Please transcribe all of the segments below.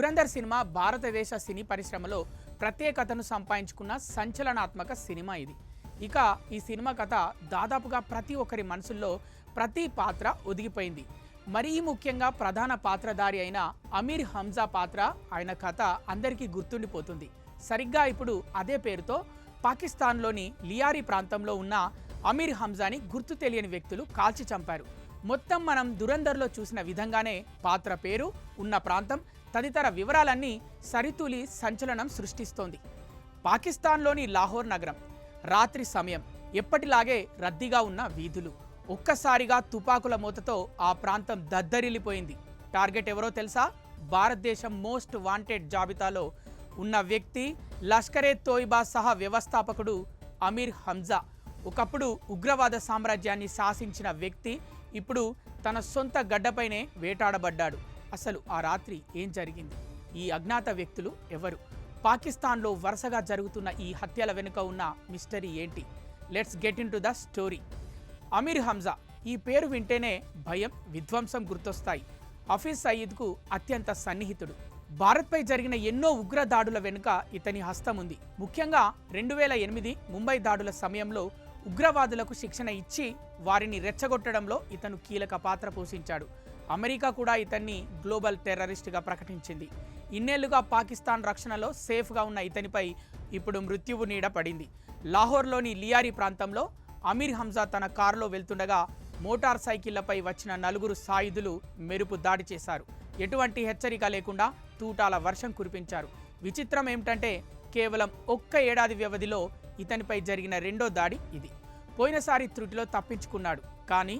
Dhurandhar cinema భారతదేశ సినీ పరిశ్రమలో ప్రత్యేకతను సంపాదించుకున్న సంచలనాత్మక సినిమా ఇది. ఇక ఈ సినిమా కథ దాదాపుగా ప్రతి ఒక్కరి మనసుల్లో ప్రతి పాత్ర ఒదిగిపోయింది. మరీ ముఖ్యంగా ప్రధాన పాత్రధారి అయిన అమీర్ హంజా పాత్ర, ఆయన కథ అందరికీ గుర్తుండిపోతుంది. సరిగ్గా ఇప్పుడు అదే పేరుతో పాకిస్తాన్లోని లియారీ ప్రాంతంలో ఉన్న అమీర్ హంజాని గుర్తు తెలియని వ్యక్తులు కాల్చి చంపారు. మొత్తం మనం దురంధర్లో చూసిన విధంగానే పాత్ర పేరు, ఉన్న ప్రాంతం తదితర వివరాలన్నీ సరితూలి సంచలనం సృష్టిస్తోంది. పాకిస్తాన్లోని లాహోర్ నగరం, రాత్రి సమయం, ఎప్పటిలాగే రద్దీగా ఉన్న వీధులు, ఒక్కసారిగా తుపాకుల మూతతో ఆ ప్రాంతం దద్దరిల్లిపోయింది. టార్గెట్ ఎవరో తెలుసా? భారతదేశం మోస్ట్ వాంటెడ్ జాబితాలో ఉన్న వ్యక్తి, లష్కరే తోయిబా సహా వ్యవస్థాపకుడు అమీర్ హంజా. ఒకప్పుడు ఉగ్రవాద సామ్రాజ్యాన్ని శాసించిన వ్యక్తి ఇప్పుడు తన సొంత గడ్డపైనే వేటాడబడ్డాడు. అసలు ఆ రాత్రి ఏం జరిగింది? ఈ అజ్ఞాత వ్యక్తులు ఎవరు? పాకిస్తాన్లో వరుసగా జరుగుతున్న ఈ హత్యల వెనుక ఉన్న మిస్టరీ ఏంటి? Let's get into the story. Amir Hamza, ఈ పేరు వింటేనే భయం, విధ్వంసం గుర్తొస్తాయి. హఫీజ్ సయీద్కు అత్యంత సన్నిహితుడు. భారత్పై జరిగిన ఎన్నో ఉగ్ర దాడుల వెనుక ఇతని హస్తం ఉంది. ముఖ్యంగా 2008 ముంబై దాడుల సమయంలో ఉగ్రవాదులకు శిక్షణ ఇచ్చి వారిని రెచ్చగొట్టడంలో ఇతను కీలక పాత్ర పోషించాడు. అమెరికా కూడా ఇతన్ని గ్లోబల్ టెర్రరిస్ట్గా ప్రకటించింది. ఇన్నేళ్లుగా పాకిస్తాన్ రక్షణలో సేఫ్గా ఉన్న ఇతనిపై ఇప్పుడు మృత్యువు నీడ పడింది. లాహోర్లోని లియారీ ప్రాంతంలో అమీర్ హంజా తన కారులో వెళ్తుండగా మోటార్ సైకిళ్లపై వచ్చిన 4 సాయుధులు మెరుపు దాడి చేశారు. ఎటువంటి హెచ్చరిక లేకుండా తూటాల వర్షం కురిపించారు. విచిత్రం ఏమిటంటే కేవలం ఒక్క ఏడాది వ్యవధిలో ఇతనిపై జరిగిన రెండో దాడి ఇది. పోయినసారి త్రుటిలో తప్పించుకున్నాడు, కానీ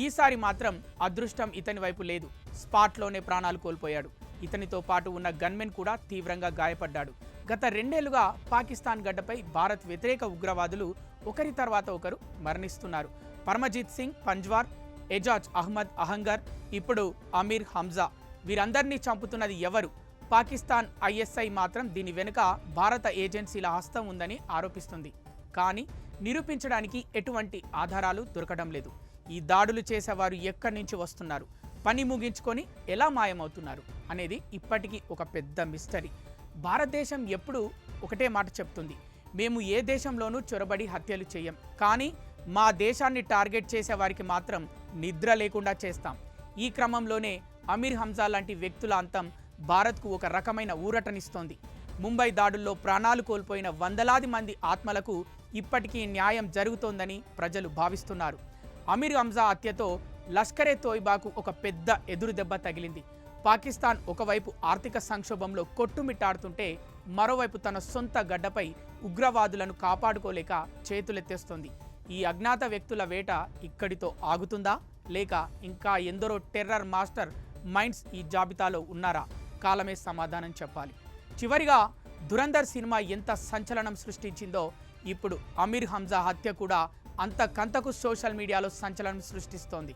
ఈసారి మాత్రం అదృష్టం ఇతని వైపు లేదు. స్పాట్లోనే ప్రాణాలు కోల్పోయాడు. ఇతనితో పాటు ఉన్న గన్మెన్ కూడా తీవ్రంగా గాయపడ్డాడు. గత 2 ఏళ్లుగా పాకిస్తాన్ గడ్డపై భారత్ వ్యతిరేక ఉగ్రవాదులు ఒకరి తర్వాత ఒకరు మరణిస్తున్నారు. పరమజిత్ సింగ్ పంజ్వార్, ఎజాజ్ అహ్మద్ అహంగర్, ఇప్పుడు అమీర్ హంజా. వీరందరినీ చంపుతున్నది ఎవరు? పాకిస్తాన్ ఐఎస్ఐ మాత్రం దీని వెనుక భారత ఏజెన్సీల హస్తం ఉందని ఆరోపిస్తుంది. కానీ నిరూపించడానికి ఎటువంటి ఆధారాలు దొరకడం లేదు. ఈ దాడులు చేసేవారు ఎక్కడి నుంచి వస్తున్నారు, పని ముగించుకొని ఎలా మాయమవుతున్నారు అనేది ఇప్పటికీ ఒక పెద్ద మిస్టరీ. భారతదేశం ఎప్పుడూ ఒకటే మాట చెప్తుంది, మేము ఏ దేశంలోనూ చొరబడి హత్యలు చేయం, కానీ మా దేశాన్ని టార్గెట్ చేసే వారికి మాత్రం నిద్ర లేకుండా చేస్తాం. ఈ క్రమంలోనే అమీర్ హంజా లాంటి వ్యక్తుల అంతం భారత్కు ఒక రకమైన ఊరటనిస్తోంది. ముంబై దాడుల్లో ప్రాణాలు కోల్పోయిన వందలాది మంది ఆత్మలకు ఇప్పటికీ న్యాయం జరుగుతోందని ప్రజలు భావిస్తున్నారు. అమీర్ హంజా హత్యతో లష్కరే తోయిబాకు ఒక పెద్ద ఎదురు దెబ్బ తగిలింది. పాకిస్తాన్ ఒకవైపు ఆర్థిక సంక్షోభంలో కొట్టుమిట్టాడుతుంటే మరోవైపు తన సొంత గడ్డపై ఉగ్రవాదులను కాపాడుకోలేక చేతులెత్తేస్తోంది. ఈ అజ్ఞాత వ్యక్తుల వేట ఇక్కడితో ఆగుతుందా, లేక ఇంకా ఎందరో టెర్రర్ మాస్టర్ మైండ్స్ ఈ జాబితాలో ఉన్నారా? కాలమే సమాధానం చెప్పాలి. చివరిగా దురంధర్ సినిమా ఎంత సంచలనం సృష్టించిందో ఇప్పుడు అమీర్ హంజా హత్య కూడా అంతకంతకు సోషల్ మీడియాలో సంచలనం సృష్టిస్తోంది.